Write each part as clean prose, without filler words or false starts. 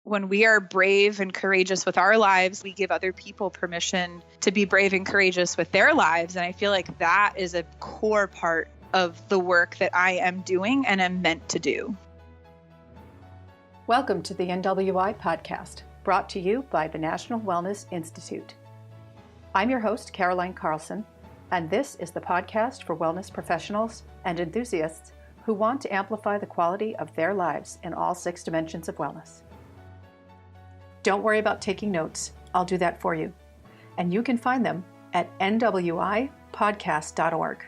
when we are brave and courageous with our lives, we give other people permission to be brave and courageous with their lives. And I feel like that is a core part of the work that I am doing and am meant to do. Welcome to the NWI podcast, brought to you by the National Wellness Institute. I'm your host, Caroline Carlson, and this is the podcast for wellness professionals and enthusiasts who want to amplify the quality of their lives in all 6 dimensions of wellness. Don't worry about taking notes. I'll do that for you. And you can find them at nwipodcast.org.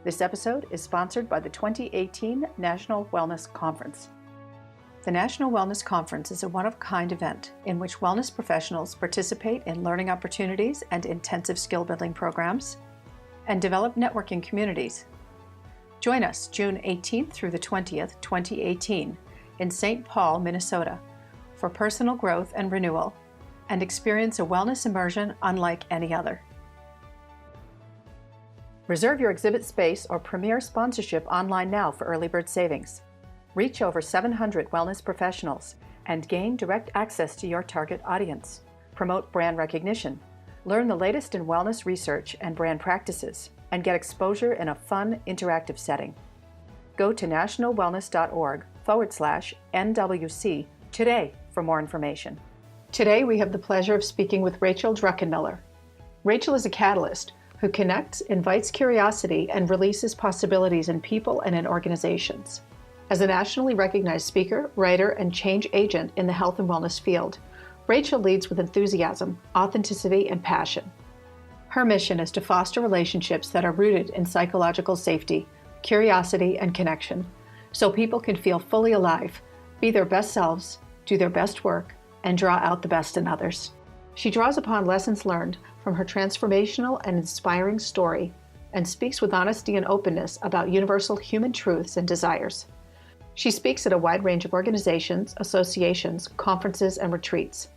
This episode is sponsored by the 2018 National Wellness Conference. The National Wellness Conference is a one-of-a-kind event in which wellness professionals participate in learning opportunities and intensive skill-building programs and develop networking communities. Join us June 18th through the 20th, 2018 in St. Paul, Minnesota for personal growth and renewal and experience a wellness immersion unlike any other. Reserve your exhibit space or premier sponsorship online now for early bird savings. Reach over 700 wellness professionals and gain direct access to your target audience. Promote brand recognition. Learn the latest in wellness research and brand practices and get exposure in a fun, interactive setting. Go to nationalwellness.org/NWC today for more information. Today we have the pleasure of speaking with Rachel Druckenmiller. Rachel is a catalyst who connects, invites curiosity, and releases possibilities in people and in organizations. As a nationally recognized speaker, writer, and change agent in the health and wellness field, Rachel leads with enthusiasm, authenticity, and passion. Her mission is to foster relationships that are rooted in psychological safety, curiosity, and connection, so people can feel fully alive, be their best selves, do their best work, and draw out the best in others. She draws upon lessons learned from her transformational and inspiring story and speaks with honesty and openness about universal human truths and desires. She speaks at a wide range of organizations, associations, conferences, and retreats.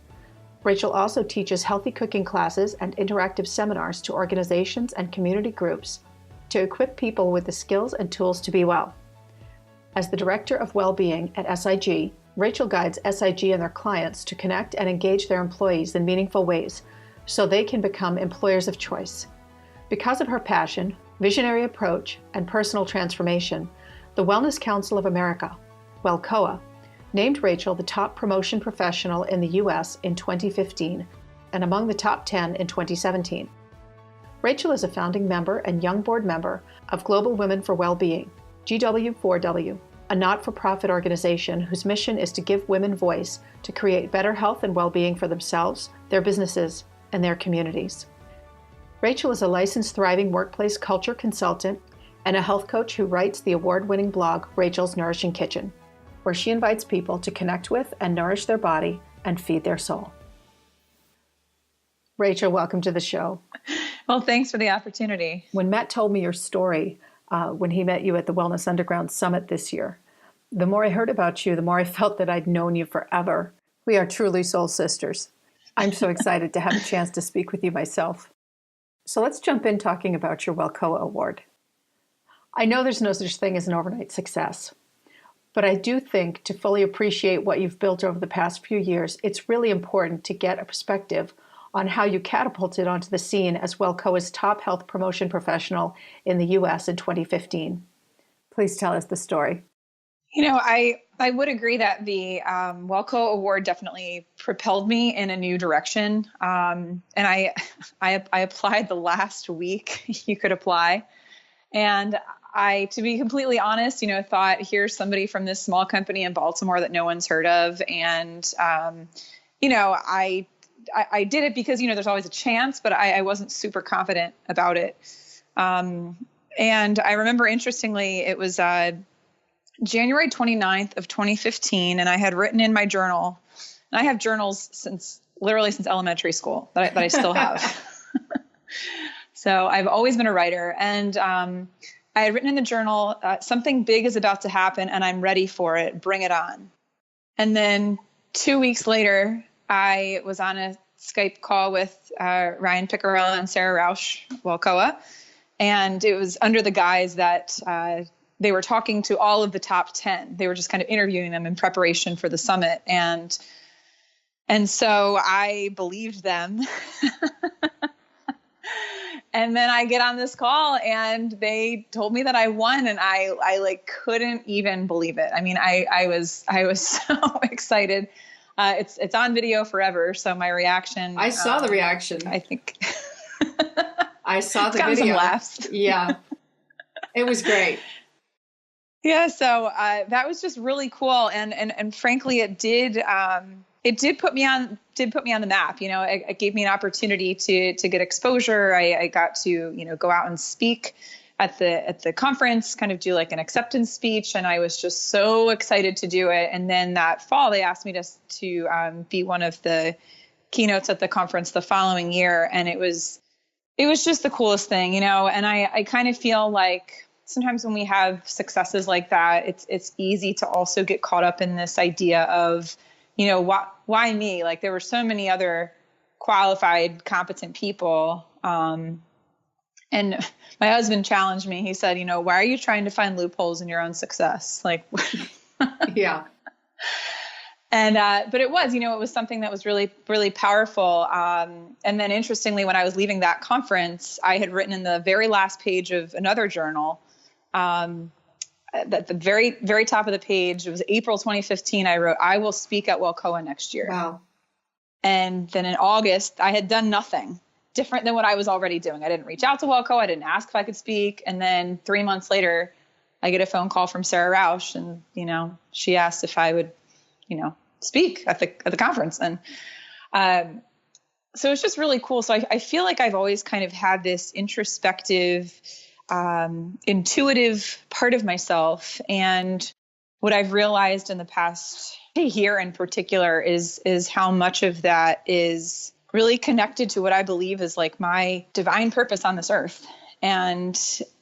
Rachel also teaches healthy cooking classes and interactive seminars to organizations and community groups to equip people with the skills and tools to be well. As the Director of Wellbeing at SIG, Rachel guides SIG and their clients to connect and engage their employees in meaningful ways so they can become employers of choice. Because of her passion, visionary approach, and personal transformation, the Wellness Council of America, WellCOA, named Rachel the top promotion professional in the U.S. in 2015 and among the top 10 in 2017. Rachel is a founding member and young board member of Global Women for Wellbeing, GW4W, a not-for-profit organization whose mission is to give women voice to create better health and well-being for themselves, their businesses, and their communities. Rachel is a licensed Thriving Workplace Culture Consultant and a health coach who writes the award-winning blog Rachel's Nourishing Kitchen, where she invites people to connect with and nourish their body and feed their soul. Rachel, welcome to the show. Well, thanks for the opportunity. When Matt told me your story, when he met you at the Wellness Underground Summit this year, the more I heard about you, the more I felt that I'd known you forever. We are truly soul sisters. I'm so excited to have a chance to speak with you myself. So let's jump in talking about your WellCOA Award. I know there's no such thing as an overnight success, but I do think to fully appreciate what you've built over the past few years, it's really important to get a perspective on how you catapulted onto the scene as WellCOA's top health promotion professional in the U.S. in 2015. Please tell us the story. You know, I would agree that the WellCOA Award definitely propelled me in a new direction. And I applied the last week you could apply. And I, to be completely honest, thought here's somebody from this small company in Baltimore that no one's heard of. And, I did it because, there's always a chance, but I wasn't super confident about it. And I remember, interestingly, it was January 29th of 2015, and I had written in my journal, and I have journals since elementary school that I still have. So I've always been a writer, and I had written in the journal, something big is about to happen, and I'm ready for it. Bring it on. And then 2 weeks later, I was on a Skype call with Ryan Piccarella and Sarah Rausch, WellCOA, and it was under the guise that they were talking to all of the top 10. They were just kind of interviewing them in preparation for the summit. And so I believed them. And then I get on this call and they told me that I won, and I like couldn't even believe it. I mean, I was so excited. It's on video forever. So my reaction, I saw the reaction. I think I saw the video. Some laughs. Yeah. It was great. Yeah. So, that was just really cool. And frankly, it did put me on the map. It gave me an opportunity to get exposure. I got to, go out and speak at the conference, kind of do like an acceptance speech. And I was just so excited to do it. And then that fall, they asked me to be one of the keynotes at the conference the following year. And it was just the coolest thing, and I kind of feel like sometimes when we have successes like that, it's easy to also get caught up in this idea of, why me? Like there were so many other qualified, competent people. And my husband challenged me. He said, why are you trying to find loopholes in your own success? Like, yeah. And, but it was something that was really, really powerful. And then interestingly, when I was leaving that conference, I had written in the very last page of another journal, at the very, very top of the page, it was April 2015. I wrote, I will speak at Walcoa next year. Wow. And then in August, I had done nothing different than what I was already doing. I didn't reach out to Walcoa. I didn't ask if I could speak. And then 3 months later, I get a phone call from Sarah Rausch, and, she asked if I would, speak at the conference. And, so it's just really cool. So I feel like I've always kind of had this introspective, intuitive part of myself. And what I've realized in the past year in particular is how much of that is really connected to what I believe is like my divine purpose on this earth. And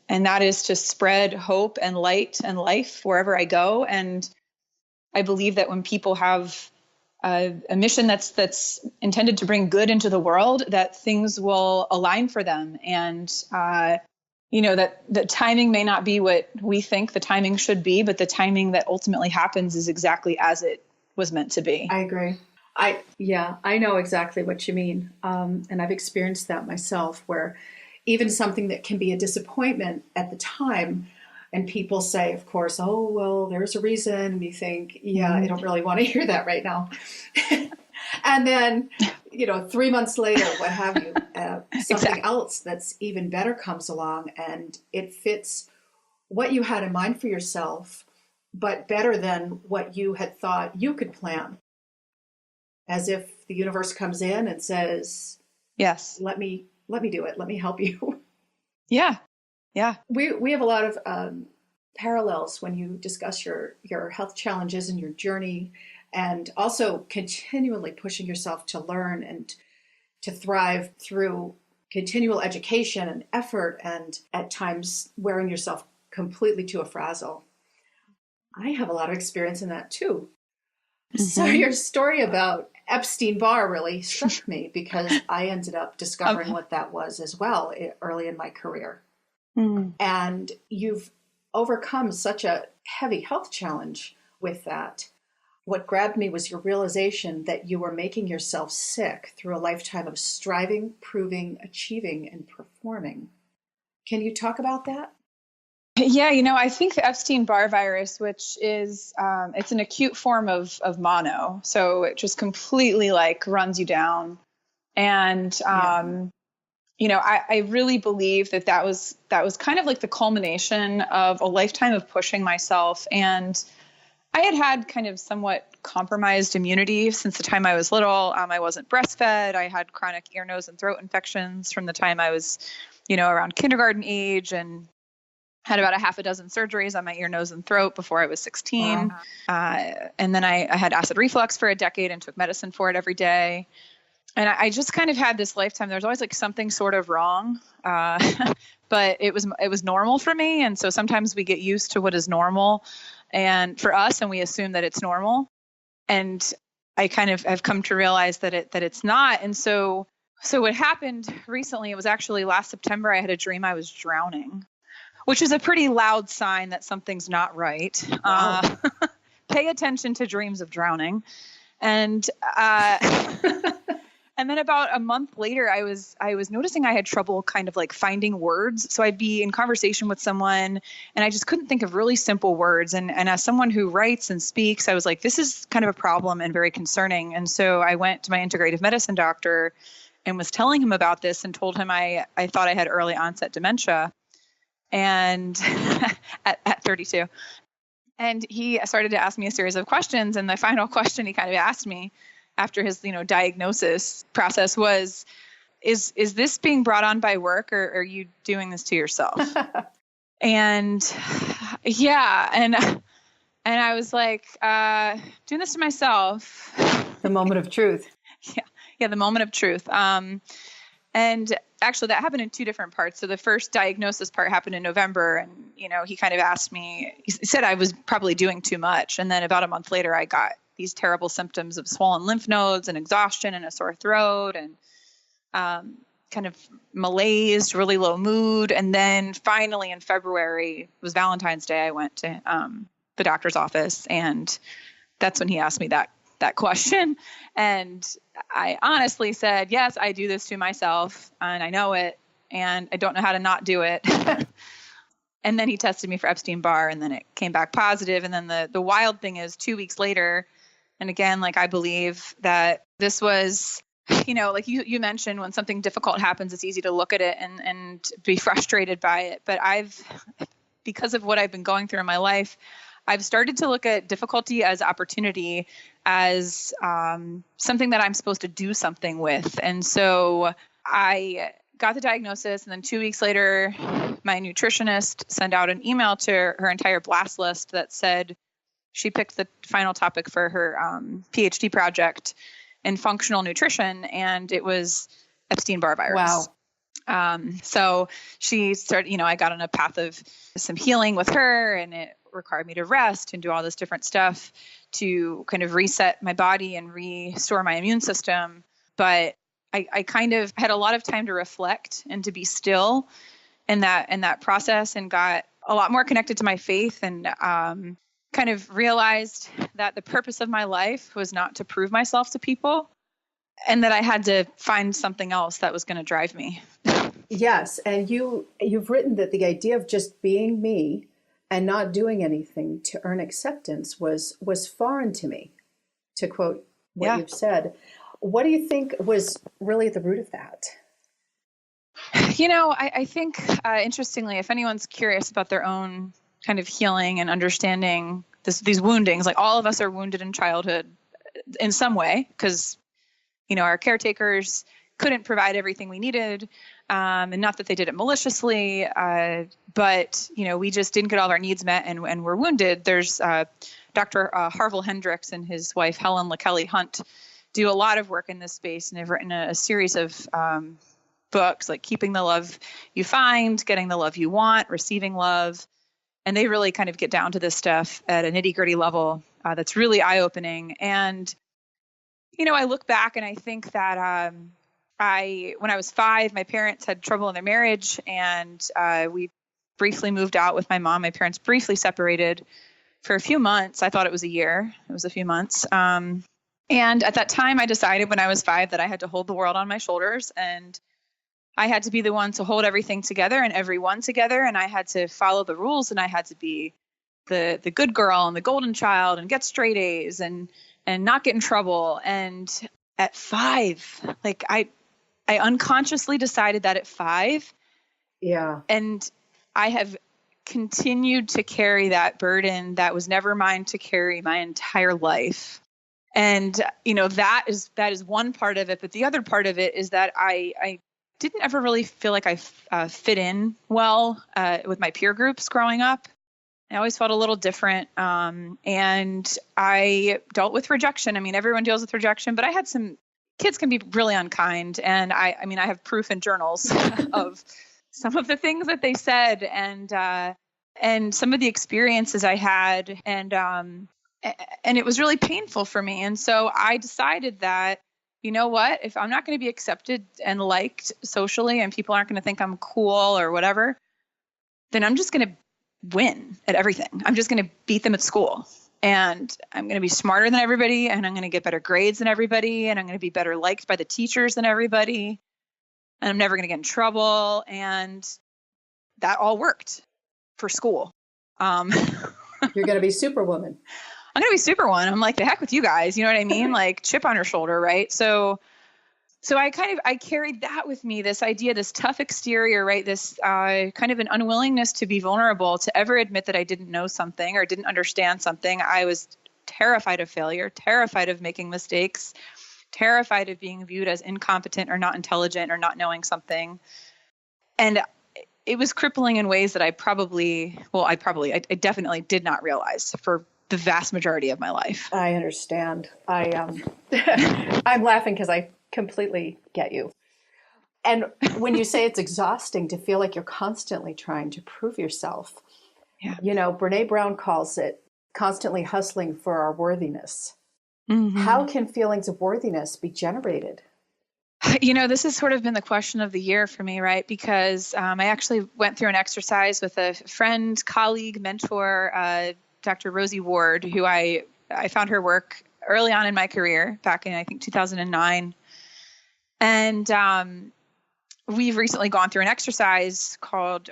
that is to spread hope and light and life wherever I go. And I believe that when people have a mission that's intended to bring good into the world, that things will align for them. And, that the timing may not be what we think the timing should be, but the timing that ultimately happens is exactly as it was meant to be. I agree. I know exactly what you mean. And I've experienced that myself, where even something that can be a disappointment at the time, and people say, of course, oh, well, there's a reason. And you think, yeah, I don't really want to hear that right now. And then, 3 months later, what have you, something else that's even better comes along, and it fits what you had in mind for yourself, but better than what you had thought you could plan. As if the universe comes in and says, yes, let me do it. Let me help you. Yeah. Yeah. We have a lot of parallels when you discuss your health challenges and your journey, and also continually pushing yourself to learn and to thrive through continual education and effort, and at times wearing yourself completely to a frazzle. I have a lot of experience in that too. Mm-hmm. So your story about Epstein-Barr really struck me, because I ended up discovering what that was as well early in my career. Mm. And you've overcome such a heavy health challenge with that. What grabbed me was your realization that you were making yourself sick through a lifetime of striving, proving, achieving, and performing. Can you talk about that? Yeah, I think the Epstein-Barr virus, which is, it's an acute form of mono. So it just completely runs you down. And, I really believe that was kind of like the culmination of a lifetime of pushing myself. And I had kind of somewhat compromised immunity since the time I was little. I wasn't breastfed. I had chronic ear, nose, and throat infections from the time I was, around kindergarten age, and had about a half a dozen surgeries on my ear, nose, and throat before I was 16. Wow. And then I had acid reflux for a decade and took medicine for it every day. And I just kind of had this lifetime. There's always something sort of wrong, but it was normal for me. And so sometimes we get used to what is normal, and for us, and we assume that it's normal. And I kind of have come to realize that it's not. And so what happened recently, it was actually last September, I had a dream I was drowning, which is a pretty loud sign that something's not right. Wow. Pay attention to dreams of drowning. And and then about a month later, I was noticing I had trouble kind of like finding words. So I'd be in conversation with someone and I just couldn't think of really simple words. And as someone who writes and speaks, I was like, this is kind of a problem and very concerning. And so I went to my integrative medicine doctor and was telling him about this and told him I thought I had early onset dementia and at 32. And he started to ask me a series of questions. And the final question he kind of asked me after his, diagnosis process was, is this being brought on by work, or are you doing this to yourself? And yeah. And I was like, doing this to myself. The moment of truth. Yeah. The moment of truth. And actually that happened in two different parts. So the first diagnosis part happened in November, and, he kind of asked me, he said I was probably doing too much. And then about a month later, I got these terrible symptoms of swollen lymph nodes and exhaustion and a sore throat and kind of malaise, really low mood. And then finally in February, it was Valentine's Day, I went to the doctor's office, and that's when he asked me that question. And I honestly said, yes, I do this to myself and I know it and I don't know how to not do it. And then he tested me for Epstein-Barr, and then it came back positive. And then the wild thing is 2 weeks later, and again, like I believe that this was, like you mentioned, when something difficult happens, it's easy to look at it and be frustrated by it. But because of what I've been going through in my life, I've started to look at difficulty as opportunity, as something that I'm supposed to do something with. And so I got the diagnosis, and then 2 weeks later, my nutritionist sent out an email to her entire blast list that said she picked the final topic for her PhD project in functional nutrition, and it was Epstein-Barr virus. Wow. So she started, I got on a path of some healing with her, and it required me to rest and do all this different stuff to kind of reset my body and restore my immune system. But I kind of had a lot of time to reflect and to be still in that process, and got a lot more connected to my faith, and kind of realized that the purpose of my life was not to prove myself to people, and that I had to find something else that was going to drive me. Yes. And you've written that the idea of just being me and not doing anything to earn acceptance was foreign to me, to quote what you've said. What do you think was really at the root of that? I think, interestingly, if anyone's curious about their own kind of healing and understanding these woundings, like all of us are wounded in childhood in some way, because, our caretakers couldn't provide everything we needed. And not that they did it maliciously, but, we just didn't get all of our needs met, and we're wounded. There's Dr. Harville Hendricks and his wife, Helen LaKelly Hunt, do a lot of work in this space, and they've written a series of books like Keeping the Love You Find, Getting the Love You Want, Receiving Love. And they really kind of get down to this stuff at a nitty-gritty level that's really eye-opening. And, I look back and I think that when I was 5, my parents had trouble in their marriage, and we briefly moved out with my mom. My parents briefly separated for a few months. I thought it was a year. It was a few months. And at that time, I decided when I was 5 that I had to hold the world on my shoulders, and I had to be the one to hold everything together and everyone together. And I had to follow the rules, and I had to be the good girl and the golden child and get straight A's and not get in trouble. And at 5, like I unconsciously decided that at 5. Yeah. And I have continued to carry that burden that was never mine to carry my entire life. And, that is one part of it. But the other part of it is that I didn't ever really feel like I fit in well with my peer groups growing up. I always felt a little different. And I dealt with rejection. I mean, everyone deals with rejection, but I had kids can be really unkind. And I have proof in journals of some of the things that they said, and some of the experiences I had. And it was really painful for me. And so I decided that, you know what, if I'm not going to be accepted and liked socially, and people aren't going to think I'm cool or whatever, then I'm just going to win at everything. I'm just going to beat them at school, and I'm going to be smarter than everybody, and I'm going to get better grades than everybody, and I'm going to be better liked by the teachers than everybody, and I'm never going to get in trouble. And that all worked for school. You're going to be Superwoman. I'm going to be Superwoman. I'm like, the heck with you guys. You know what I mean? Like chip on her shoulder. Right. So I carried that with me, this idea, this tough exterior, right? This kind of an unwillingness to be vulnerable, to ever admit that I didn't know something or didn't understand something. I was terrified of failure, terrified of making mistakes, terrified of being viewed as incompetent or not intelligent or not knowing something. And it was crippling in ways that I definitely did not realize for the vast majority of my life. I understand. I'm laughing because I completely get you. And when you say it's exhausting to feel like you're constantly trying to prove yourself, Brene Brown calls it constantly hustling for our worthiness. Mm-hmm. How can feelings of worthiness be generated? This has sort of been the question of the year for me, right? Because I actually went through an exercise with a friend, colleague, mentor, Dr. Rosie Ward, who I found her work early on in my career back in, I think, 2009. And we've recently gone through an exercise called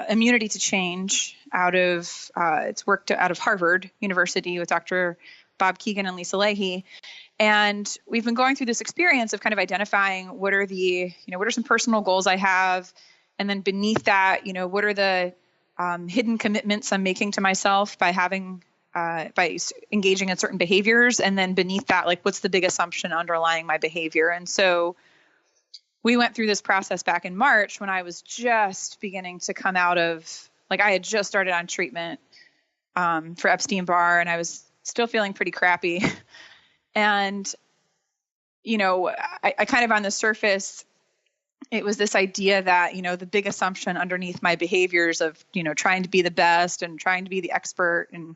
Immunity to Change it's worked out of Harvard University with Dr. Bob Keegan and Lisa Leahy. And we've been going through this experience of kind of identifying what are some personal goals I have. And then beneath that, what are the hidden commitments I'm making to myself by engaging in certain behaviors. And then beneath that, like, what's the big assumption underlying my behavior? And so we went through this process back in March when I was just beginning to come out of, like, I had just started on treatment for Epstein-Barr, and I was still feeling pretty crappy. And, I kind of on the surface, it was this idea that, the big assumption underneath my behaviors of, trying to be the best and trying to be the expert and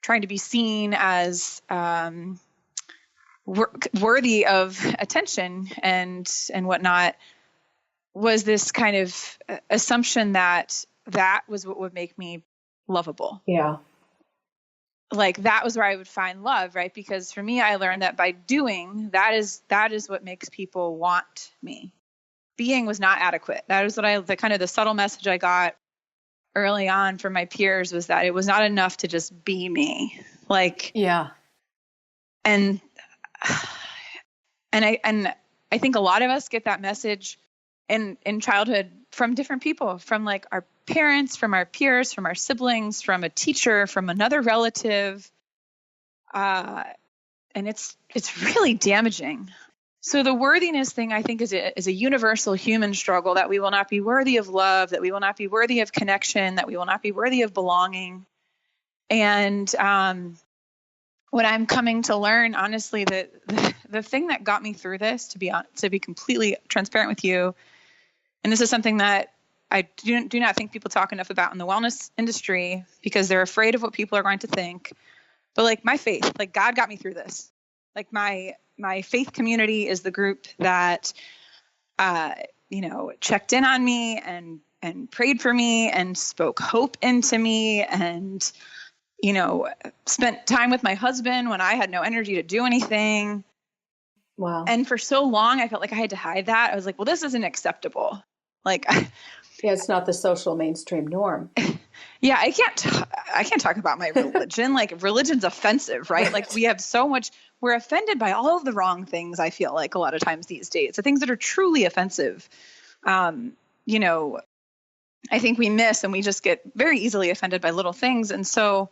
trying to be seen as worthy of attention and whatnot, was this kind of assumption that was what would make me lovable. Yeah. Like that was where I would find love, right? Because for me, I learned that by doing, that is what makes people want me. Being was not adequate. That was what the subtle message I got early on from my peers was that it was not enough to just be me. Like, yeah. And I think a lot of us get that message in childhood from different people, from like our parents, from our peers, from our siblings, from a teacher, from another relative. And it's really damaging. So the worthiness thing, I think, is a universal human struggle, that we will not be worthy of love, that we will not be worthy of connection, that we will not be worthy of belonging. And what I'm coming to learn, honestly, the thing that got me through this, to be completely transparent with you, and this is something that I do not think people talk enough about in the wellness industry because they're afraid of what people are going to think. But like my faith, like God got me through this. Like my faith community is the group that, checked in on me and prayed for me and spoke hope into me and, spent time with my husband when I had no energy to do anything. Wow. And for so long, I felt like I had to hide that. I was like, well, this isn't acceptable. Like, yeah, it's not the social mainstream norm. Yeah, I can't talk about my religion. Like, religion's offensive, right? Like, we're offended by all of the wrong things, I feel like, a lot of times these days. The things that are truly offensive, I think we miss, and we just get very easily offended by little things. And so,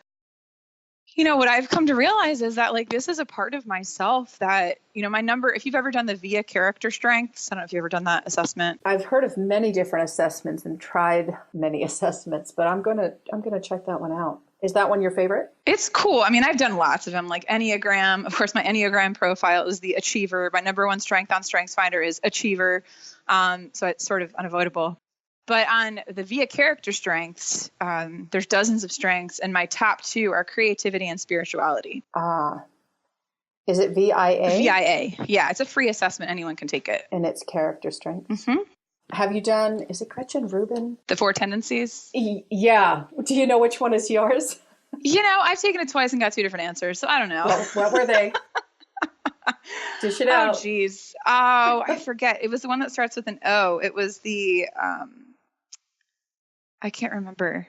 what I've come to realize is that, like, this is a part of myself that, my number, if you've ever done the VIA character strengths, I don't know if you've ever done that assessment. I've heard of many different assessments and tried many assessments, but I'm going to check that one out. Is that one your favorite? It's cool. I mean, I've done lots of them, like Enneagram. Of course, my Enneagram profile is the achiever. My number one strength on StrengthsFinder is achiever. So it's sort of unavoidable. But on the VIA character strengths, there's dozens of strengths, and my top two are creativity and spirituality. Is it VIA? VIA. Yeah, it's a free assessment. Anyone can take it. And it's character strengths. Mm-hmm. Have you done, is it Gretchen Rubin? The Four Tendencies? Yeah. Do you know which one is yours? I've taken it twice and got two different answers, so I don't know. Well, what were they? Dish it out. Oh, geez. Oh, I forget. It was the one that starts with an O. It was the, I can't remember.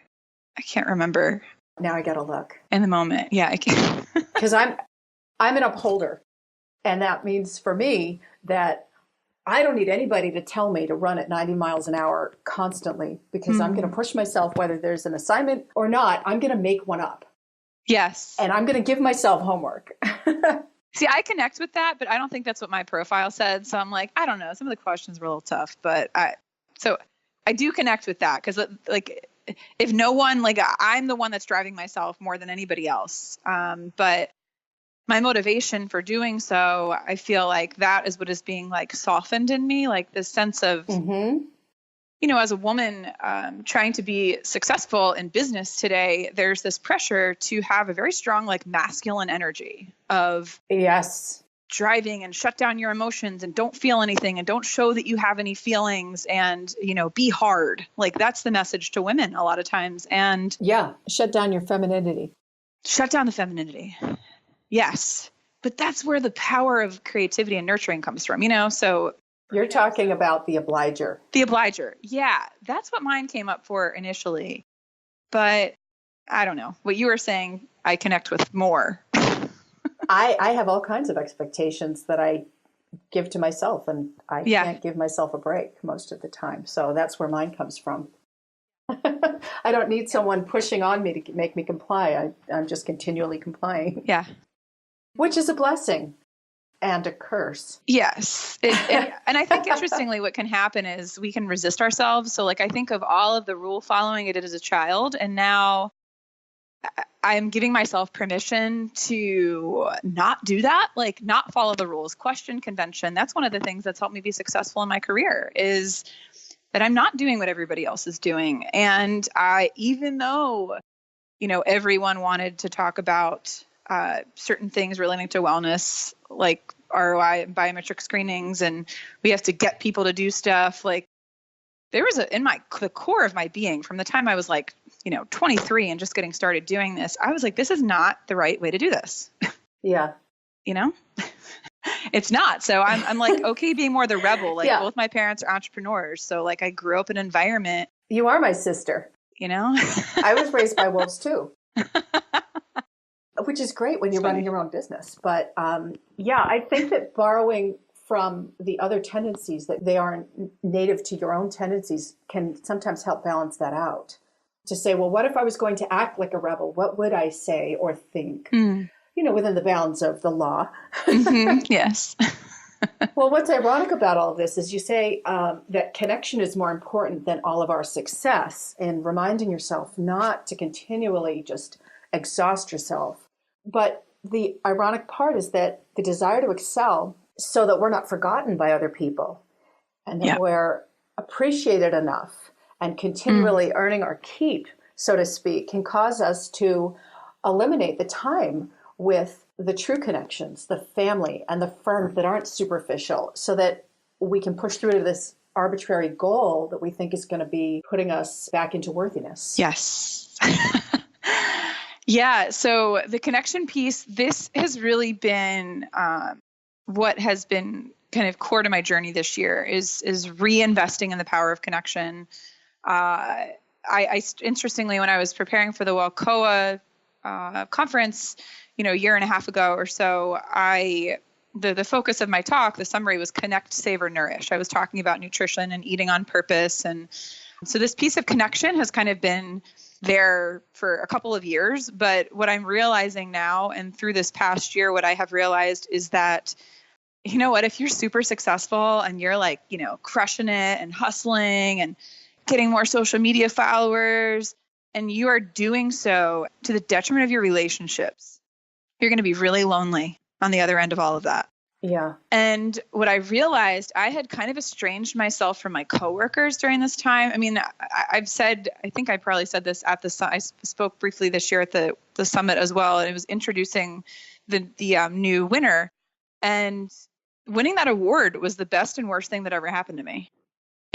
Now I got to look. In the moment. Yeah, I can't. Because I'm an upholder. And that means for me that I don't need anybody to tell me to run at 90 miles an hour constantly, because I'm going to push myself, whether there's an assignment or not. I'm going to make one up. Yes. And I'm going to give myself homework. See, I connect with that, but I don't think that's what my profile said. So I'm like, I don't know. Some of the questions were a little tough, but I do connect with that, because like, if no one, like, I'm the one that's driving myself more than anybody else. But my motivation for doing so, I feel like that is what is being like softened in me, like this sense of, as a woman trying to be successful in business today, there's this pressure to have a very strong, like, masculine energy of driving and shut down your emotions and don't feel anything and don't show that you have any feelings and, be hard. Like, that's the message to women a lot of times. And shut down your femininity. Shut down the femininity. Yes. But that's where the power of creativity and nurturing comes from, so. You're talking about the obliger. The obliger. Yeah. That's what mine came up for initially. But I don't know. What you were saying, I connect with more. I have all kinds of expectations that I give to myself, and I can't give myself a break most of the time. So that's where mine comes from. I don't need someone pushing on me to make me comply. I'm just continually complying. Yeah. Which is a blessing and a curse. Yes. And I think, interestingly, what can happen is we can resist ourselves. So, like, I think of all of the rule following I did as a child, and now I'm giving myself permission to not do that, like, not follow the rules, question convention. That's one of the things that's helped me be successful in my career, is that I'm not doing what everybody else is doing. And even though, everyone wanted to talk about certain things relating to wellness, like ROI and biometric screenings, and we have to get people to do stuff, like, there was the core of my being from the time I was like, 23 and just getting started doing this, I was like, this is not the right way to do this. Yeah. It's not. So I'm like, okay, being more the rebel, like both my parents are entrepreneurs. So, like, I grew up in an environment. You are my sister. I was raised by wolves too, which is great when you're running your own business. But I think that borrowing from the other tendencies that they aren't native to your own tendencies can sometimes help balance that out. To say, well, what if I was going to act like a rebel? What would I say or think? Within the bounds of the law. Yes. Well, what's ironic about all of this is you say that connection is more important than all of our success, and reminding yourself not to continually just exhaust yourself. But the ironic part is that the desire to excel so that we're not forgotten by other people, and that we're appreciated enough and continually earning our keep, so to speak, can cause us to eliminate the time with the true connections, the family and the friends that aren't superficial, so that we can push through to this arbitrary goal that we think is going to be putting us back into worthiness. Yes. Yeah. So the connection piece, this has really been what has been kind of core to my journey this year, is reinvesting in the power of connection. I interestingly, when I was preparing for the WELCOA conference, a year and a half ago or so, the focus of my talk, the summary was connect, savor, nourish. I was talking about nutrition and eating on purpose. And so this piece of connection has kind of been there for a couple of years. But what I'm realizing now, and through this past year, what I have realized is that, if you're super successful and you're like, crushing it and hustling and getting more social media followers, and you are doing so to the detriment of your relationships, you're going to be really lonely on the other end of all of that. Yeah. And what I realized, I had kind of estranged myself from my coworkers during this time. I mean, I think I probably said this at I spoke briefly this year at the summit as well. And it was introducing the new winner, and winning that award was the best and worst thing that ever happened to me.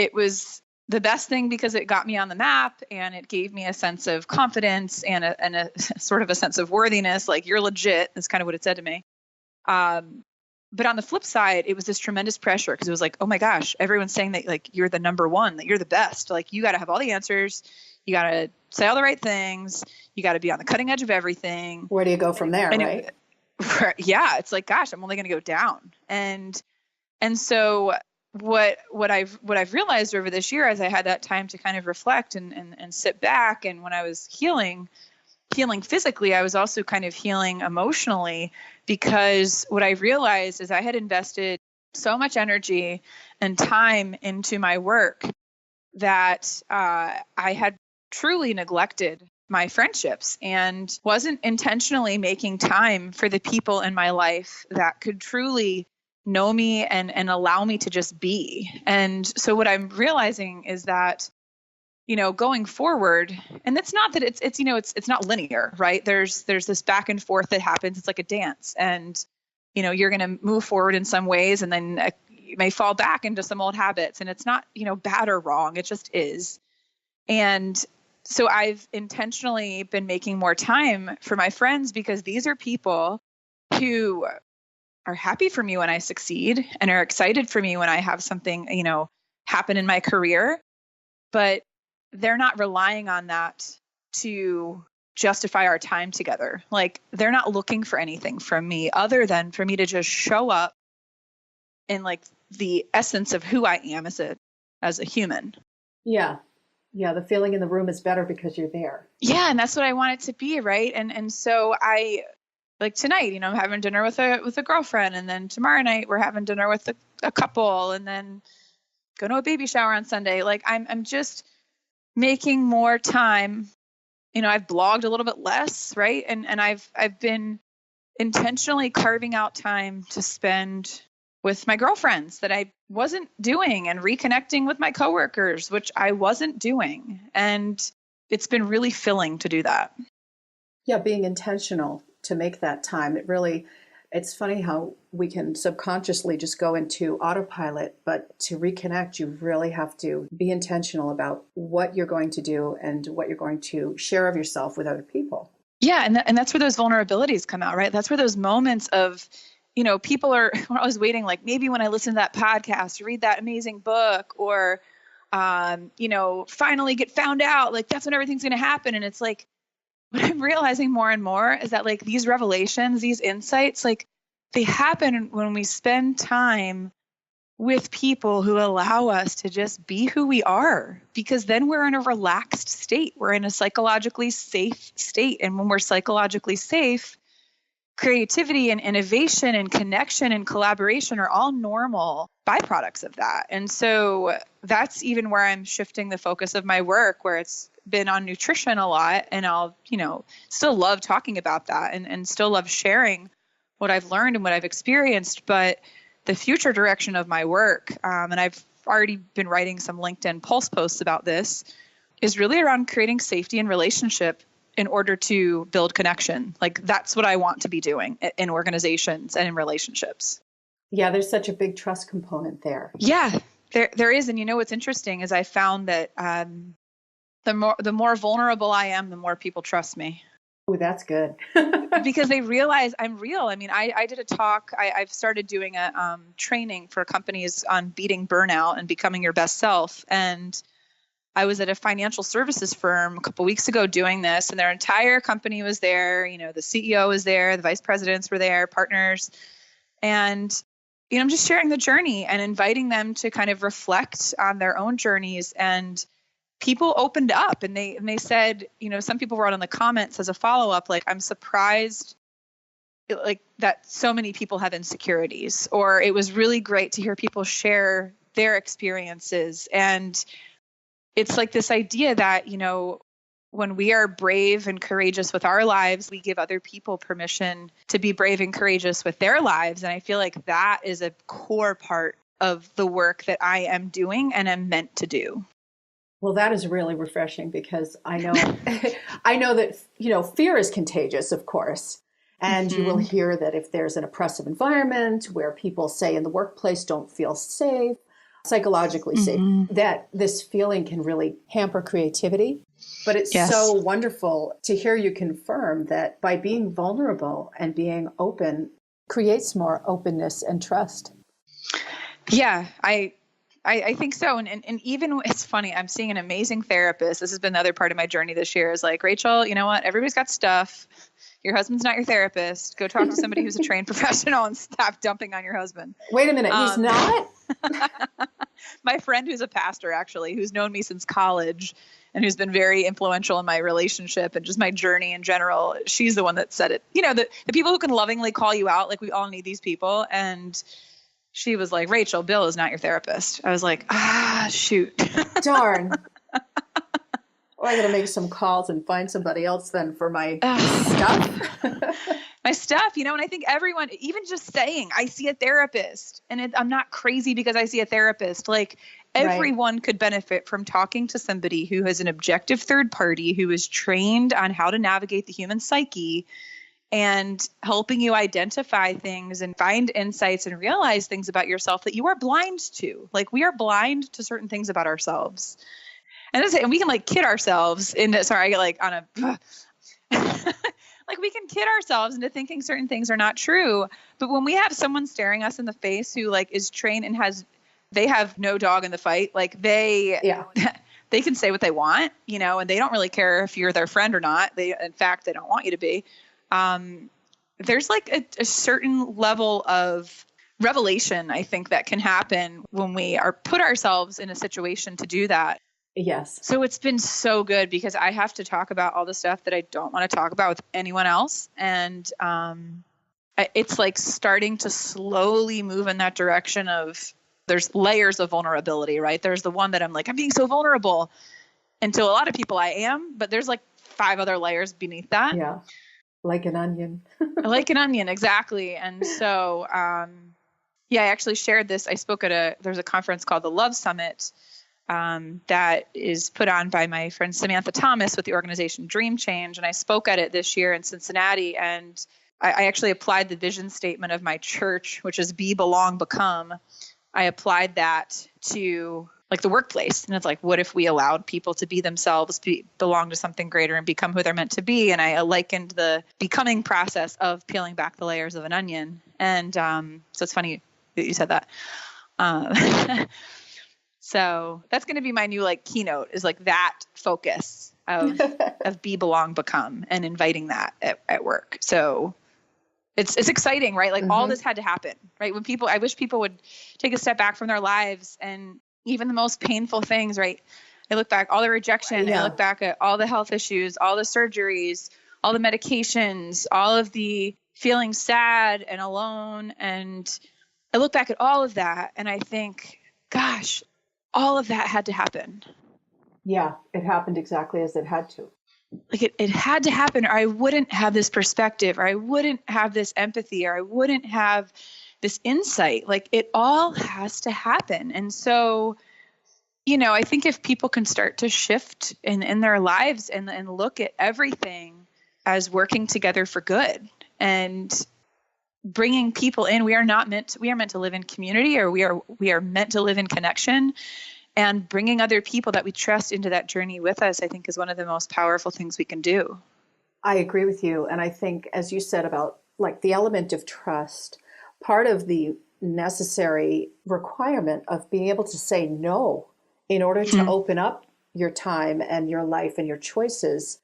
it was the best thing because it got me on the map and it gave me a sense of confidence and a sort of a sense of worthiness. Like, you're legit. That's kind of what it said to me. But on the flip side, it was this tremendous pressure because it was like, oh my gosh, everyone's saying that like you're the number one, that you're the best. Like, you got to have all the answers. You got to say all the right things. You got to be on the cutting edge of everything. Where do you go from there, right? Yeah, it's like, gosh, I'm only going to go down. And so what I've realized over this year, as I had that time to kind of reflect and sit back, and when I was healing physically, I was also kind of healing emotionally, because what I realized is I had invested so much energy and time into my work that I had truly neglected my friendships and wasn't intentionally making time for the people in my life that could truly know me and allow me to just be. And so what I'm realizing is that, going forward, and it's not that it's not linear, right? There's this back and forth that happens. It's like a dance, and, you're going to move forward in some ways, and then you may fall back into some old habits, and it's not, bad or wrong. It just is. And so I've intentionally been making more time for my friends, because these are people who are happy for me when I succeed and are excited for me when I have something, happen in my career, but they're not relying on that to justify our time together. Like, they're not looking for anything from me other than for me to just show up in like the essence of who I am as a human. Yeah. Yeah. The feeling in the room is better because you're there. Yeah. And that's what I want it to be. Right. And so like tonight, I'm having dinner with a girlfriend, and then tomorrow night we're having dinner with a couple, and then go to a baby shower on Sunday. Like, I'm just making more time. I've blogged a little bit less, right? And I've been intentionally carving out time to spend with my girlfriends that I wasn't doing, and reconnecting with my coworkers, which I wasn't doing. And it's been really filling to do that. Yeah, being intentional to make that time. It's funny how we can subconsciously just go into autopilot, but to reconnect, you really have to be intentional about what you're going to do and what you're going to share of yourself with other people. Yeah. And that's where those vulnerabilities come out, right? That's where those moments of, people are always waiting, like, maybe when I listen to that podcast, read that amazing book, or, finally get found out, like, that's when everything's going to happen. And it's like, what I'm realizing more and more is that, like, these revelations, these insights, like, they happen when we spend time with people who allow us to just be who we are, because then we're in a relaxed state. We're in a psychologically safe state. And when we're psychologically safe, creativity and innovation and connection and collaboration are all normal byproducts of that. And so that's even where I'm shifting the focus of my work, where it's been on nutrition a lot. And I'll, still love talking about that and still love sharing what I've learned and what I've experienced. But the future direction of my work, and I've already been writing some LinkedIn Pulse posts about this, is really around creating safety in relationship in order to build connection. Like, that's what I want to be doing in organizations and in relationships. Yeah, there's such a big trust component there. Yeah, there is. And what's interesting is I found that the more vulnerable I am, the more people trust me. Oh, that's good. Because they realize I'm real. I mean, I did a talk. I've started doing a training for companies on beating burnout and becoming your best self. And I was at a financial services firm a couple of weeks ago doing this, and their entire company was there. The CEO was there, the vice presidents were there, partners. And, I'm just sharing the journey and inviting them to kind of reflect on their own journeys. And people opened up, and they said, some people wrote in the comments as a follow-up, like, I'm surprised like that so many people have insecurities, or it was really great to hear people share their experiences. And it's like this idea that, when we are brave and courageous with our lives, we give other people permission to be brave and courageous with their lives. And I feel like that is a core part of the work that I am doing and am meant to do. Well, that is really refreshing, because I know that, fear is contagious, of course. And you will hear that if there's an oppressive environment where people say in the workplace don't feel safe, psychologically safe, that this feeling can really hamper creativity. But it's so wonderful to hear you confirm that by being vulnerable and being open creates more openness and trust. Yeah, I think so. And even it's funny, I'm seeing an amazing therapist. This has been the other part of my journey this year is like, Rachel, you know what? Everybody's got stuff. Your husband's not your therapist. Go talk to somebody who's a trained professional and stop dumping on your husband. Wait a minute. He's not? My friend who's a pastor, actually, who's known me since college and who's been very influential in my relationship and just my journey in general. She's the one that said it. You know, the people who can lovingly call you out, like we all need these people. And she was like, Rachel, Bill is not your therapist. I was like, shoot. Darn. Well, I got to make some calls and find somebody else then for my stuff. My stuff, you know, and I think everyone, even just saying, I see a therapist, and I'm not crazy because I see a therapist. Like everyone could benefit from talking to somebody who has an objective third party, who is trained on how to navigate the human psyche and helping you identify things and find insights and realize things about yourself that you are blind to. Like we are blind to certain things about ourselves. And we can like kid ourselves into, sorry, I get like on a, like we can kid ourselves into thinking certain things are not true. But when we have someone staring us in the face who like is trained and they have no dog in the fight, like they can say what they want, you know, and they don't really care if you're their friend or not. In fact, they don't want you to be. There's like a certain level of revelation, I think, that can happen when we put ourselves in a situation to do that. Yes. So it's been so good because I have to talk about all the stuff that I don't want to talk about with anyone else. And it's like starting to slowly move in that direction of there's layers of vulnerability, right? There's the one that I'm like, I'm being so vulnerable. And to a lot of people I am, but there's like 5 other layers beneath that. Yeah. Like an onion. Like an onion. Exactly. And so, I actually shared this. I spoke there's a conference called the Love Summit that is put on by my friend Samantha Thomas with the organization Dream Change. And I spoke at it this year in Cincinnati. And I actually applied the vision statement of my church, which is be, belong, become. I applied that to like the workplace. And it's like, what if we allowed people to be themselves, belong to something greater and become who they're meant to be? And I likened the becoming process of peeling back the layers of an onion. And so it's funny that you said that. So that's going to be my new like keynote is like that focus of be, belong, become, and inviting that at work. So it's exciting, right? Like all this had to happen, right? I wish people would take a step back from their lives and even the most painful things, right? I look back, all the rejection, I look back at all the health issues, all the surgeries, all the medications, all of the feeling sad and alone. And I look back at all of that and I think, gosh, all of that had to happen. Yeah, it happened exactly as it had to. Like it had to happen or I wouldn't have this perspective or I wouldn't have this empathy or I wouldn't have this insight. Like it all has to happen. And so, you know, I think if people can start to shift in their lives and look at everything as working together for good and bringing people in, we are meant to live in community or we are meant to live in connection, and bringing other people that we trust into that journey with us, I think is one of the most powerful things we can do. I agree with you. And I think, as you said about like the element of trust, part of the necessary requirement of being able to say no in order to open up your time and your life and your choices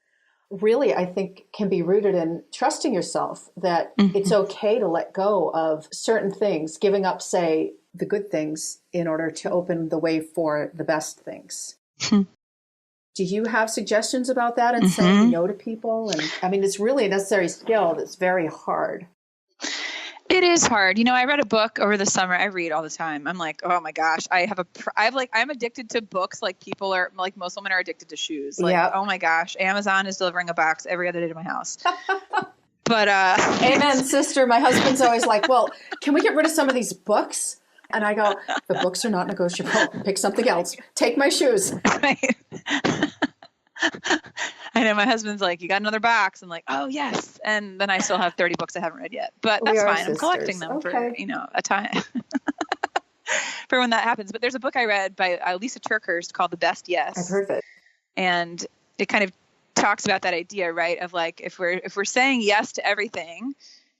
really, I think, can be rooted in trusting yourself that it's okay to let go of certain things, giving up, say, the good things in order to open the way for the best things. Do you have suggestions about that and saying no to people? And I mean, it's really a necessary skill that's very hard. It is hard. You know, I read a book over the summer. I read all the time. I'm like, oh my gosh, I'm addicted to books. Like people are like, most women are addicted to shoes. Like, oh my gosh, Amazon is delivering a box every other day to my house. But, amen, sister. My husband's always like, well, can we get rid of some of these books? And I go, the books are not negotiable. Pick something else. Take my shoes. Right. I know my husband's like, you got another box? I'm like, oh yes. And then I still have 30 books I haven't read yet, but that's fine. I'm collecting them for, a time. for when that happens. But there's a book I read by Lisa TerKeurst called The Best Yes. I've heard of it. And it kind of talks about that idea, right? Of like, if we're saying yes to everything,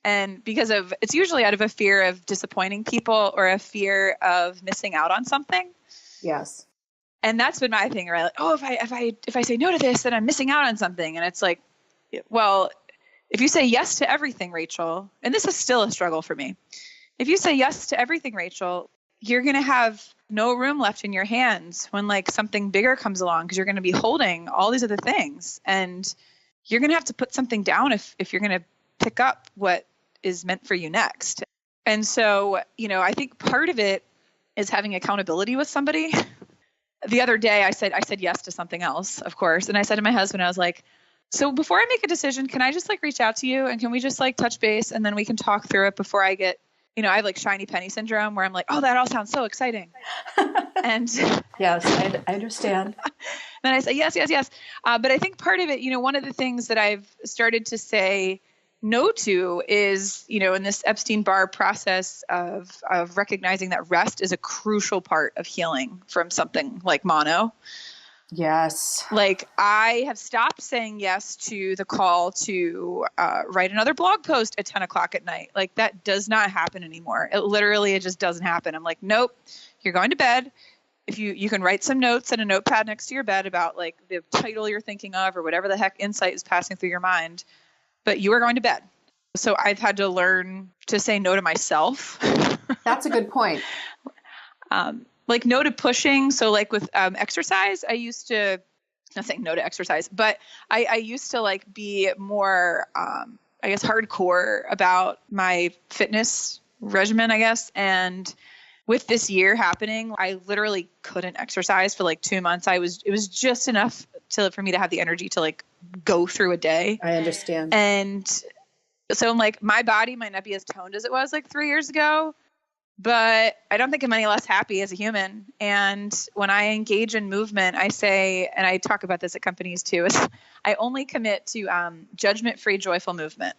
and because of, it's usually out of a fear of disappointing people or a fear of missing out on something. Yes. And that's been my thing, right? Like, oh, if I say no to this, then I'm missing out on something. And it's like, well, if you say yes to everything, Rachel, and this is still a struggle for me. If you say yes to everything, Rachel, you're going to have no room left in your hands when like something bigger comes along, because you're going to be holding all these other things, and you're going to have to put something down if you're going to pick up what is meant for you next. And so, I think part of it is having accountability with somebody. The other day I said yes to something else, of course. And I said to my husband, I was like, so before I make a decision, can I just like reach out to you, and can we just like touch base, and then we can talk through it before I get, I have like shiny penny syndrome where I'm like, oh, that all sounds so exciting. And yes, I understand. Then I say, yes. But I think part of it, one of the things that I've started to say no to is, in this Epstein-Barr process of recognizing that rest is a crucial part of healing from something like mono. Yes. Like, I have stopped saying yes to the call to write another blog post at 10 o'clock at night. Like, that does not happen anymore. It just doesn't happen. I'm like, nope, you're going to bed. If you can write some notes and a notepad next to your bed about like the title you're thinking of or whatever the heck insight is passing through your mind, but you are going to bed. So I've had to learn to say no to myself. That's a good point. Like no to pushing. So like with exercise, I used to, not saying no to exercise, but I used to like be more, I guess, hardcore about my fitness regimen, I guess. And with this year happening, I literally couldn't exercise for like 2 months. It was just enough for me to have the energy to like go through a day. I understand. And so I'm like, my body might not be as toned as it was like 3 years ago, but I don't think I'm any less happy as a human. And when I engage in movement, I say, and I talk about this at companies too, is I only commit to judgment-free, joyful movement.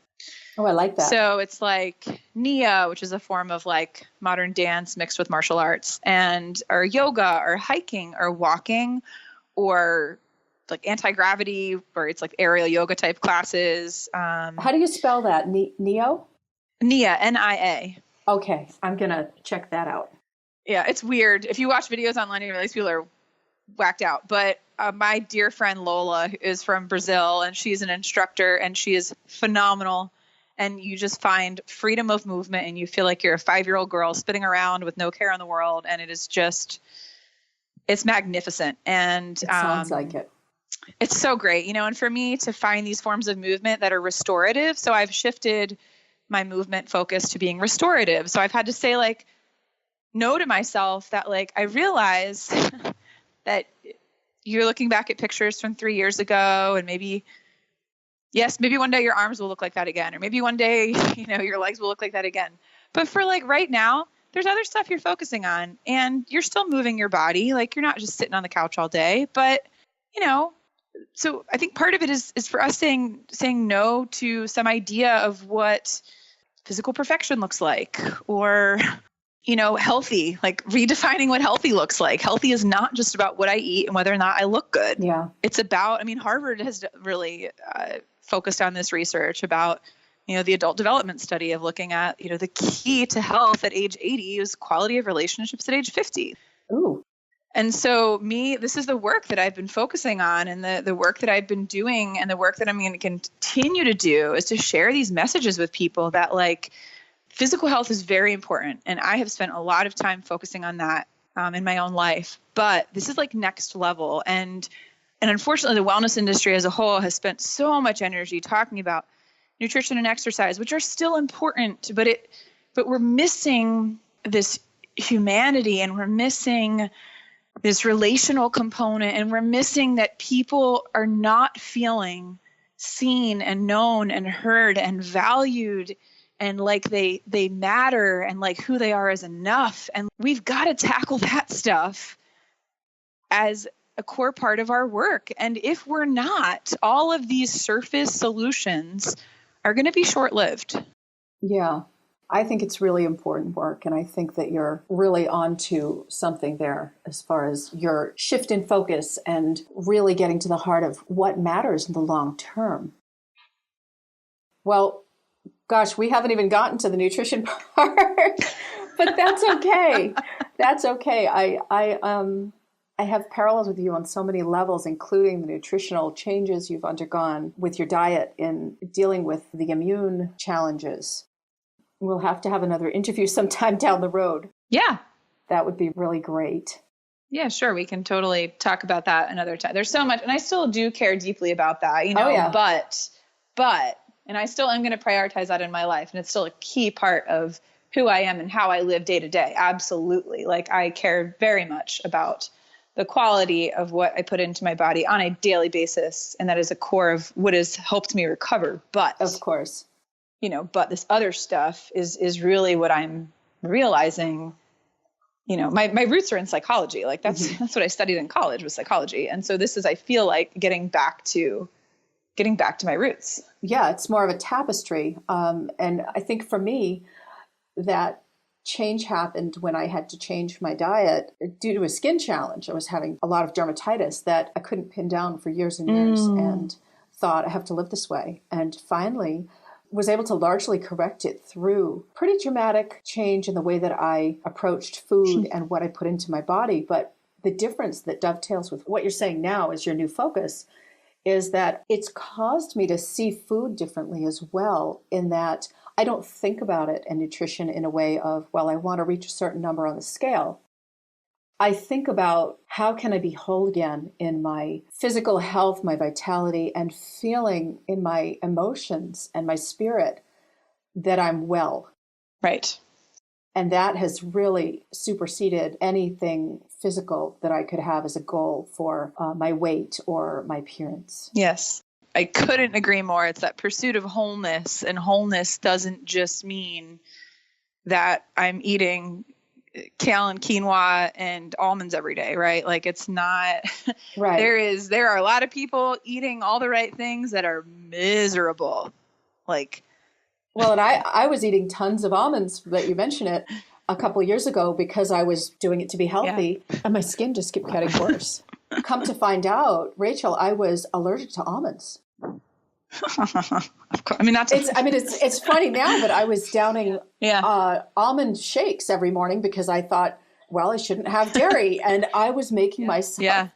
Oh, I like that. So it's like Nia, which is a form of like modern dance mixed with martial arts, or yoga or hiking or walking, or like anti-gravity, where it's like aerial yoga type classes. How do you spell that? Neo? Nia, N-I-A. Okay, I'm going to check that out. Yeah, it's weird. If you watch videos online, you realize people are whacked out. But my dear friend Lola is from Brazil, and she's an instructor, and she is phenomenal. And you just find freedom of movement, and you feel like you're a 5-year-old girl spinning around with no care in the world. And it is just, it's magnificent. And it sounds like it. It's so great, and for me to find these forms of movement that are restorative. So I've shifted my movement focus to being restorative. So I've had to say like no to myself, that like, I realize that you're looking back at pictures from 3 years ago, and maybe one day your arms will look like that again. Or maybe one day, your legs will look like that again. But for like right now, there's other stuff you're focusing on, and you're still moving your body. Like, you're not just sitting on the couch all day, but so I think part of it is for us saying no to some idea of what physical perfection looks like, or, healthy, like redefining what healthy looks like. Healthy is not just about what I eat and whether or not I look good. Yeah. It's about, Harvard has really focused on this research about, the adult development study of looking at, the key to health at age 80 is quality of relationships at age 50. Ooh. And so this is the work that I've been focusing on, and the work that I've been doing, and the work that I'm going to continue to do is to share these messages with people that like physical health is very important. And I have spent a lot of time focusing on that in my own life, but this is like next level. And unfortunately, the wellness industry as a whole has spent so much energy talking about nutrition and exercise, which are still important, but we're missing this humanity, and we're missing this relational component, and we're missing that people are not feeling seen and known and heard and valued, and like they matter, and like who they are is enough. And we've got to tackle that stuff as a core part of our work. And if we're not, all of these surface solutions are going to be short-lived. Yeah. I think it's really important work, and I think that you're really onto something there as far as your shift in focus and really getting to the heart of what matters in the long term. Well, gosh, we haven't even gotten to the nutrition part, but that's okay. That's okay. I have parallels with you on so many levels, including the nutritional changes you've undergone with your diet in dealing with the immune challenges. We'll have to have another interview sometime down the road. Yeah. That would be really great. Yeah, sure. We can totally talk about that another time. There's so much, and I still do care deeply about that, Oh, yeah. but, and I still am going to prioritize that in my life. And it's still a key part of who I am and how I live day to day. Absolutely. Like, I care very much about the quality of what I put into my body on a daily basis. And that is a core of what has helped me recover. But of course, but this other stuff is really what I'm realizing. My roots are in psychology. Like that's what I studied in college, was psychology. And so this is, I feel like, getting back to my roots. Yeah, it's more of a tapestry. And I think for me, that change happened when I had to change my diet due to a skin challenge. I was having a lot of dermatitis that I couldn't pin down for years and years, and thought, I have to live this way. And finally was able to largely correct it through pretty dramatic change in the way that I approached food and what I put into my body. But the difference that dovetails with what you're saying now as your new focus is that it's caused me to see food differently as well, in that I don't think about it and nutrition in a way of, well, I want to reach a certain number on the scale. I think about, how can I be whole again in my physical health, my vitality, and feeling in my emotions and my spirit that I'm well. Right. And that has really superseded anything physical that I could have as a goal for my weight or my appearance. Yes. I couldn't agree more. It's that pursuit of wholeness, and wholeness doesn't just mean that I'm eating kale and quinoa and almonds every day, right? Like, it's not, right. There are a lot of people eating all the right things that are miserable. Like, well, and I was eating tons of almonds, that you mentioned it, a couple of years ago because I was doing it to be healthy, and my skin just kept getting worse. Come to find out, Rachel, I was allergic to almonds. Of course. I mean, it's funny now, but I was downing almond shakes every morning because I thought, well, I shouldn't have dairy. And I was making myself,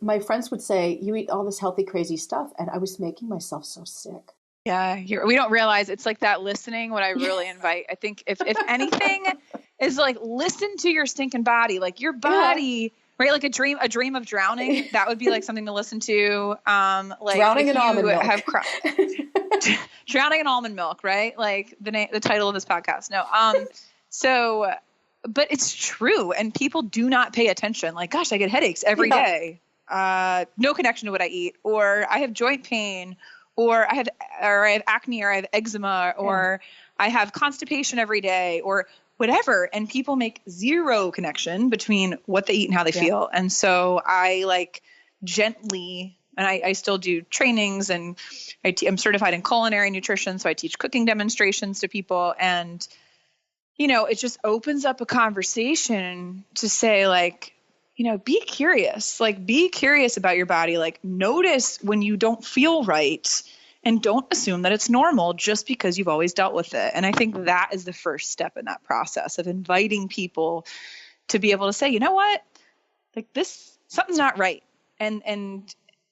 my friends would say, you eat all this healthy, crazy stuff. And I was making myself so sick. Yeah. We don't realize it's like that listening. What I really invite, I think if anything is like, listen to your stinking body, like your body, right? Like a dream of drowning. That would be like something to listen to. Like drowning in almond milk. Drowning in almond milk, right? Like the title of this podcast. No. But it's true. And people do not pay attention. Like, gosh, I get headaches every day. No connection to what I eat, or I have joint pain, or I have acne, or I have eczema, or I have constipation every day, or whatever. And people make zero connection between what they eat and how they feel. And so I like gently, and I still do trainings, and I'm certified in culinary nutrition. So I teach cooking demonstrations to people, and, it just opens up a conversation to say, like, be curious, about your body. Like, notice when you don't feel right, and don't assume that it's normal just because you've always dealt with it. And I think that is the first step in that process of inviting people to be able to say, you know what, like something's not right. And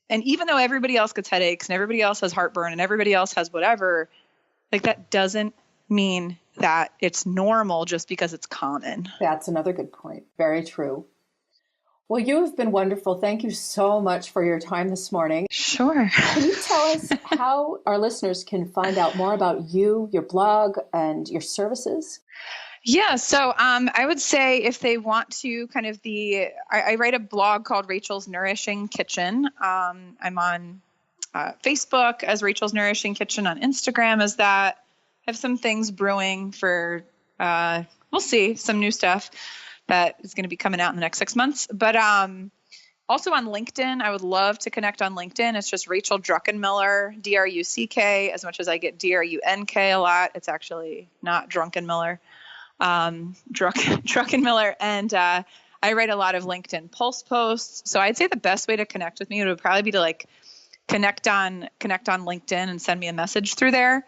even though everybody else gets headaches and everybody else has heartburn and everybody else has whatever, like that doesn't mean that it's normal just because it's common. That's another good point. Very true. Well, you have been wonderful. Thank you so much for your time this morning. Sure. Can you tell us how our listeners can find out more about you, your blog, and your services? Yeah. So I would say if they want to kind of I write a blog called Rachel's Nourishing Kitchen. I'm on Facebook as Rachel's Nourishing Kitchen, on Instagram as that. I have some things brewing for, we'll see, some new stuff that is going to be coming out in the next 6 months. But Also on LinkedIn, I would love to connect on LinkedIn. It's just Rachel Druckenmiller, Druck, as much as I get Drunk a lot. It's actually not Druckenmiller, Druckenmiller. And I write a lot of LinkedIn Pulse posts. So I'd say the best way to connect with me would probably be to like connect on LinkedIn and send me a message through there.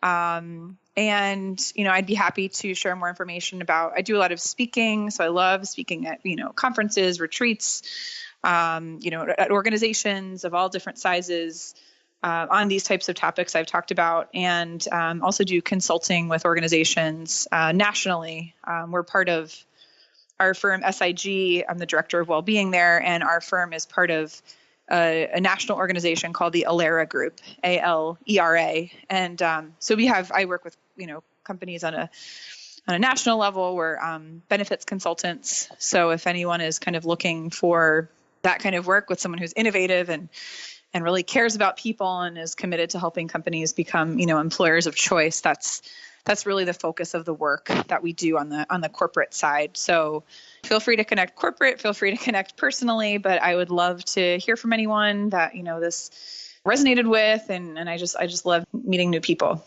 And, I'd be happy to share more information I do a lot of speaking. So I love speaking at, conferences, retreats, at organizations of all different sizes, on these types of topics I've talked about, and, also do consulting with organizations, nationally. We're part of our firm SIG. I'm the director of well-being there, and our firm is part of a national organization called the ALERA Group, ALERA. And so I work with, companies on a national level. We're benefits consultants. So if anyone is kind of looking for that kind of work with someone who's innovative and really cares about people and is committed to helping companies become, employers of choice, that's really the focus of the work that we do on the corporate side. So feel free to connect corporate, feel free to connect personally, but I would love to hear from anyone that, this resonated with. And I just love meeting new people.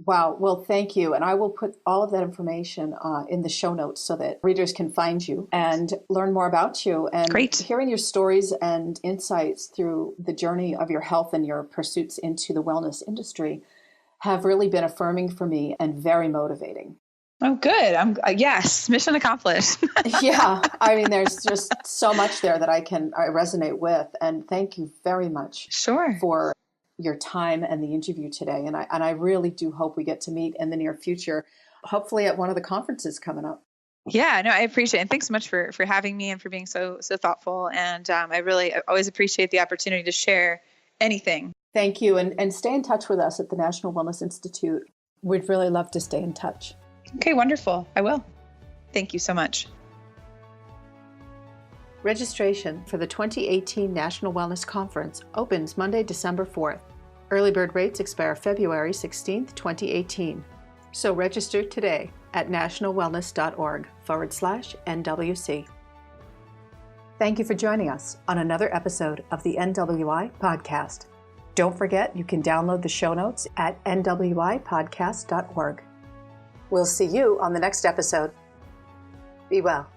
Wow. Well, thank you. And I will put all of that information in the show notes so that readers can find you and learn more about you. And Great. Hearing your stories and insights through the journey of your health and your pursuits into the wellness industry have really been affirming for me and very motivating. Oh, good. Yes, mission accomplished. Yeah. I mean, there's just so much there that I resonate with. And thank you very much for your time and the interview today. And I really do hope we get to meet in the near future, hopefully at one of the conferences coming up. Yeah, no, I appreciate it. And thanks so much for having me and for being so thoughtful. And I always appreciate the opportunity to share anything. Thank you. And stay in touch with us at the National Wellness Institute. We'd really love to stay in touch. Okay, wonderful. I will. Thank you so much. Registration for the 2018 National Wellness Conference opens Monday, December 4th. Early bird rates expire February 16th, 2018. So register today at nationalwellness.org/NWC. Thank you for joining us on another episode of the NWI podcast. Don't forget, you can download the show notes at nwipodcast.org. We'll see you on the next episode. Be well.